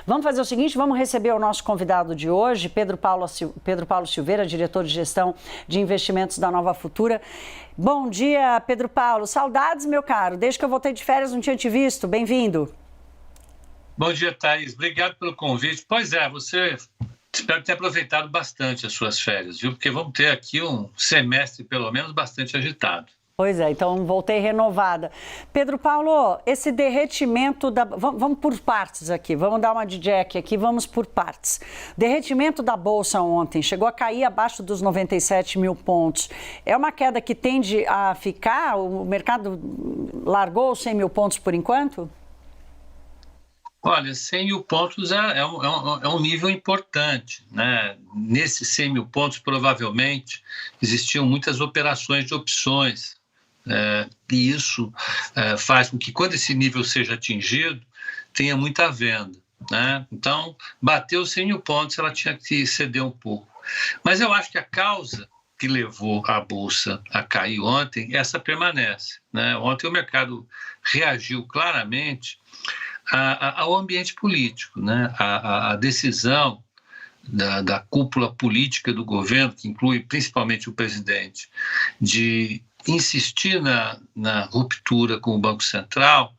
Vamos fazer o seguinte, vamos receber o nosso convidado de hoje, Pedro Paulo Silveira, diretor de gestão de investimentos da Nova Futura. Bom dia, Pedro Paulo. Saudades, meu caro. Desde que eu voltei de férias não tinha te visto. Bem-vindo. Bom dia, Thaís. Obrigado pelo convite. Pois é, você... Espero ter aproveitado bastante as suas férias, viu? Porque vamos ter aqui um semestre, pelo menos, bastante agitado. Pois é, então voltei renovada. Pedro Paulo, esse derretimento da... Vamos por partes aqui, vamos dar uma de Jack aqui, vamos por partes. Derretimento da Bolsa ontem, chegou a cair abaixo dos 97 mil pontos. É uma queda que tende a ficar? O mercado largou os 100 mil pontos por enquanto? Olha, 100 mil pontos é um nível importante, né? Nesses 100 mil pontos, provavelmente, existiam muitas operações de opções, e isso faz com que, quando esse nível seja atingido, tenha muita venda, né? Então, bateu 100 mil pontos, ela tinha que ceder um pouco. Mas eu acho que a causa que levou a Bolsa a cair ontem, essa permanece, né? Ontem o mercado reagiu claramente ao ambiente político, né? A decisão da cúpula política do governo, que inclui principalmente o presidente, de insistir na ruptura com o Banco Central,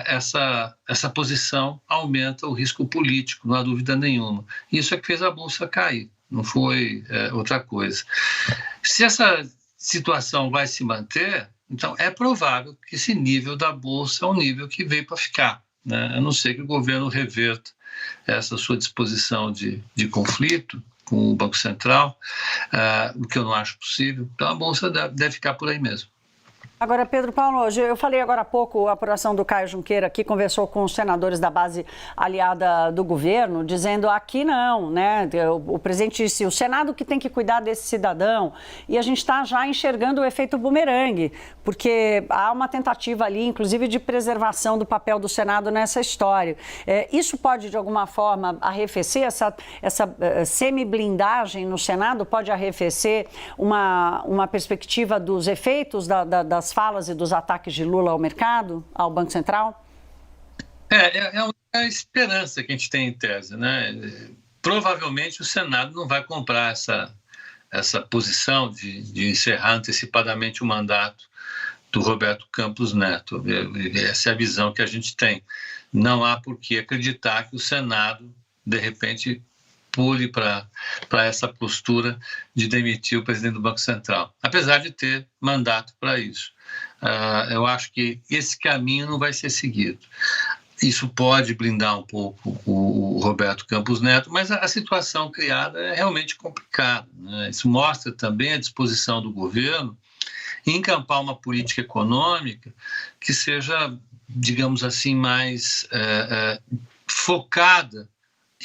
essa posição aumenta o risco político, não há dúvida nenhuma. Isso é que fez a Bolsa cair, não foi outra coisa. Se essa situação vai se manter, então é provável que esse nível da Bolsa é um nível que veio para ficar, né? A não ser que o governo reverta essa sua disposição de conflito com o Banco Central, o que eu não acho possível. Então a Bolsa deve ficar por aí mesmo. Agora, Pedro Paulo, eu falei agora há pouco, a apuração do Caio Junqueira aqui conversou com os senadores da base aliada do governo, dizendo aqui não, né? O presidente disse, o Senado que tem que cuidar desse cidadão, e a gente está já enxergando o efeito bumerangue, porque há uma tentativa ali, inclusive, de preservação do papel do Senado nessa história. Isso pode, de alguma forma, arrefecer essa semi-blindagem no Senado? Pode arrefecer uma perspectiva dos efeitos das falas e dos ataques de Lula ao mercado, ao Banco Central? É uma esperança que a gente tem em tese, né? Provavelmente o Senado não vai comprar essa posição de encerrar antecipadamente o mandato do Roberto Campos Neto. Essa é a visão que a gente tem. Não há por que acreditar que o Senado, de repente, pule para essa postura de demitir o presidente do Banco Central, apesar de ter mandato para isso. Eu acho que esse caminho não vai ser seguido. Isso pode blindar um pouco o Roberto Campos Neto, mas a situação criada é realmente complicada, né? Isso mostra também a disposição do governo em encampar uma política econômica que seja, digamos assim, mais focada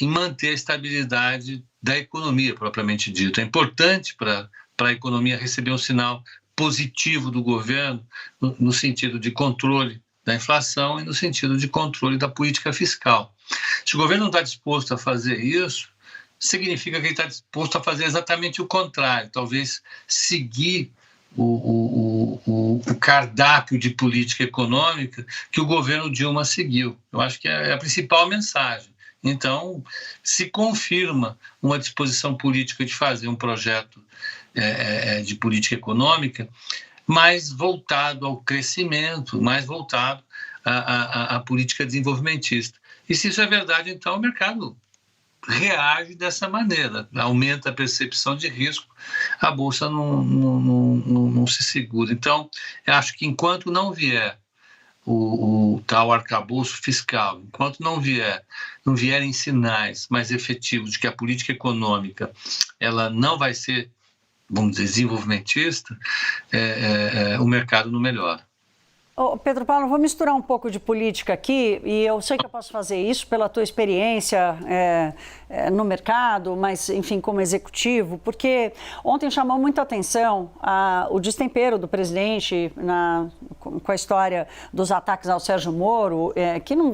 em manter a estabilidade da economia, propriamente dito. É importante para a economia receber um sinal positivo do governo no sentido de controle da inflação e no sentido de controle da política fiscal. Se o governo não está disposto a fazer isso, significa que ele está disposto a fazer exatamente o contrário, talvez seguir o cardápio de política econômica que o governo Dilma seguiu. Eu acho que é a principal mensagem. Então, se confirma uma disposição política de fazer um projeto de política econômica mais voltado ao crescimento, mais voltado à política desenvolvimentista. E se isso é verdade, então o mercado reage dessa maneira, aumenta a percepção de risco, a Bolsa não se segura. Então, eu acho que enquanto não vier o tal arcabouço fiscal, enquanto não vierem sinais mais efetivos de que a política econômica ela não vai ser, vamos dizer, desenvolvimentista, o mercado não melhora. Pedro Paulo, vou misturar um pouco de política aqui, e eu sei que eu posso fazer isso pela tua experiência no mercado, mas, enfim, como executivo, porque ontem chamou muita atenção o destempero do presidente com a história dos ataques ao Sérgio Moro,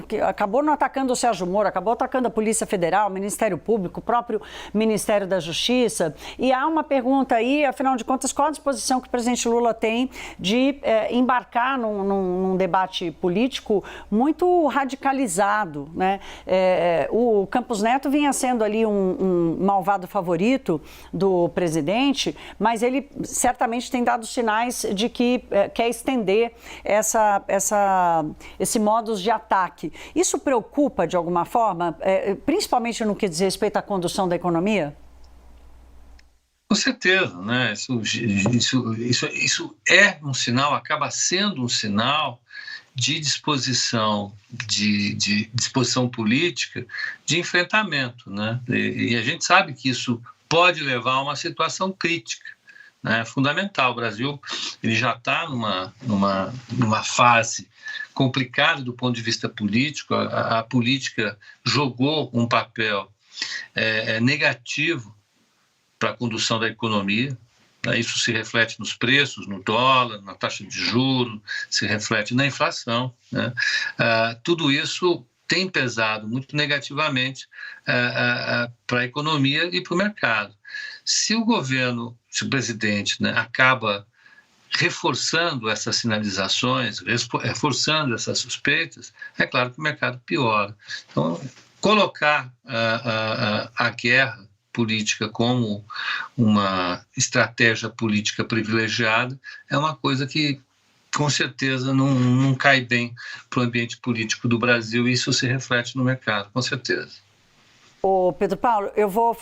que acabou não atacando o Sérgio Moro, acabou atacando a Polícia Federal, o Ministério Público, o próprio Ministério da Justiça. E há uma pergunta aí, afinal de contas, qual a disposição que o presidente Lula tem de embarcar num num debate político muito radicalizado, né? O Campos Neto vinha sendo ali um malvado favorito do presidente, mas ele certamente tem dado sinais de que quer estender esse modus de ataque. Isso preocupa de alguma forma, principalmente no que diz respeito à condução da economia? Com certeza, né? Isso é um sinal, acaba sendo um sinal de disposição, de disposição política, de enfrentamento, né? E a gente sabe que isso pode levar a uma situação crítica, né? Fundamental. O Brasil ele já está numa fase complicada do ponto de vista político. A política jogou um papel negativo para a condução da economia. Isso se reflete nos preços, no dólar, na taxa de juros, se reflete na inflação, né? Tudo isso tem pesado muito negativamente para a economia e para o mercado. Se o governo, se o presidente, né, acaba reforçando essas sinalizações, reforçando essas suspeitas, é claro que o mercado piora. Então, colocar a guerra política como uma estratégia política privilegiada é uma coisa que, com certeza, não cai bem para o ambiente político do Brasil, e isso se reflete no mercado, com certeza. Ô Pedro Paulo, eu vou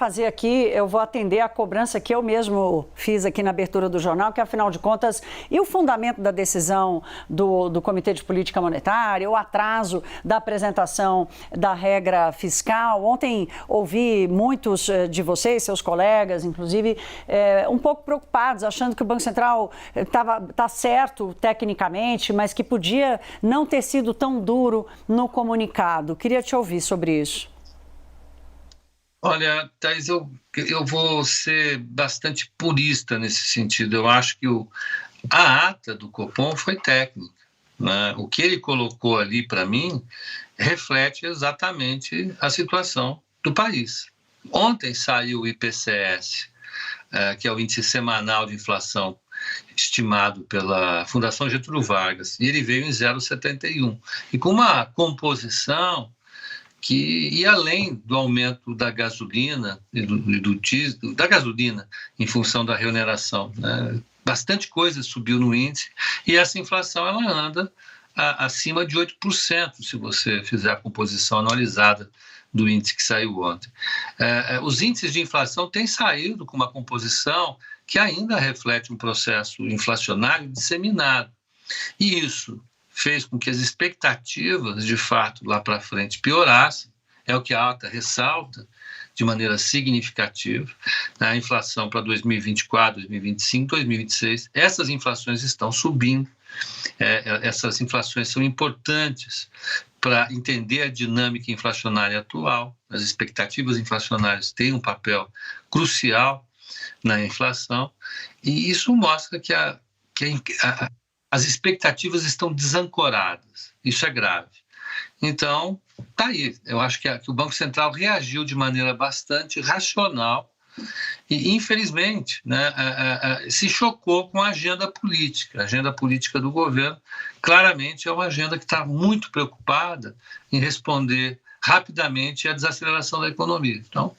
atender a cobrança que eu mesmo fiz aqui na abertura do jornal, que afinal de contas, e o fundamento da decisão do Comitê de Política Monetária, o atraso da apresentação da regra fiscal. Ontem ouvi muitos de vocês, seus colegas, inclusive, um pouco preocupados, achando que o Banco Central está certo tecnicamente, mas que podia não ter sido tão duro no comunicado. Queria te ouvir sobre isso. Olha, Thaís, eu vou ser bastante purista nesse sentido. Eu acho que a ata do Copom foi técnica, né? O que ele colocou ali, para mim, reflete exatamente a situação do país. Ontem saiu o IPCS, que é o Índice Semanal de Inflação, estimado pela Fundação Getúlio Vargas, e ele veio em 0,71. E com uma composição que ia além do aumento da gasolina e do diesel, da gasolina em função da reoneração, né? Bastante coisa subiu no índice, e essa inflação ela anda acima de 8%, se você fizer a composição anualizada do índice que saiu ontem. Os índices de inflação têm saído com uma composição que ainda reflete um processo inflacionário disseminado, e isso fez com que as expectativas, de fato, lá para frente piorassem. É o que a ata ressalta de maneira significativa. A inflação para 2024, 2025, 2026, essas inflações estão subindo. Essas inflações são importantes para entender a dinâmica inflacionária atual. As expectativas inflacionárias têm um papel crucial na inflação, e isso mostra que as expectativas estão desancoradas. Isso é grave. Então, está aí. Eu acho que o Banco Central reagiu de maneira bastante racional e, infelizmente, né, se chocou com a agenda política. A agenda política do governo, claramente, é uma agenda que está muito preocupada em responder rapidamente à desaceleração da economia. Então,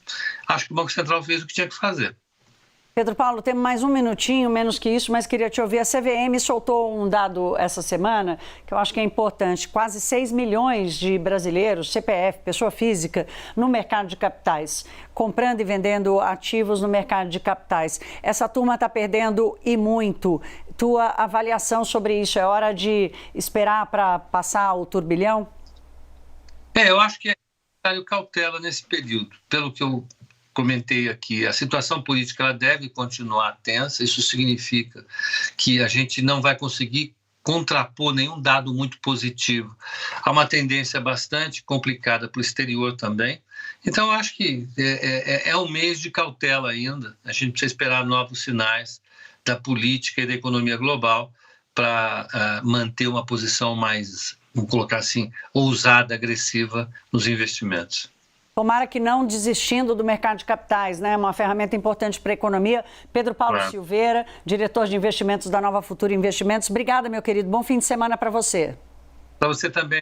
acho que o Banco Central fez o que tinha que fazer. Pedro Paulo, temos mais um minutinho, menos que isso, mas queria te ouvir. A CVM soltou um dado essa semana que eu acho que é importante. Quase 6 milhões de brasileiros, CPF, pessoa física, no mercado de capitais, comprando e vendendo ativos no mercado de capitais. Essa turma está perdendo e muito. Tua avaliação sobre isso? É hora de esperar para passar o turbilhão? Eu acho que é necessário cautela nesse período, pelo que eu comentei aqui. A situação política ela deve continuar tensa. Isso significa que a gente não vai conseguir contrapor nenhum dado muito positivo. Há uma tendência bastante complicada para o exterior também. Então, eu acho que é um mês de cautela ainda. A gente precisa esperar novos sinais da política e da economia global para manter uma posição mais, vamos colocar assim, ousada, agressiva nos investimentos. Tomara que não desistindo do mercado de capitais, né? Uma ferramenta importante para a economia. Pedro Paulo Silveira, diretor de investimentos da Nova Futura Investimentos. Obrigada, meu querido. Bom fim de semana para você. Para você também.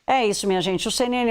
É isso, minha gente. O CNN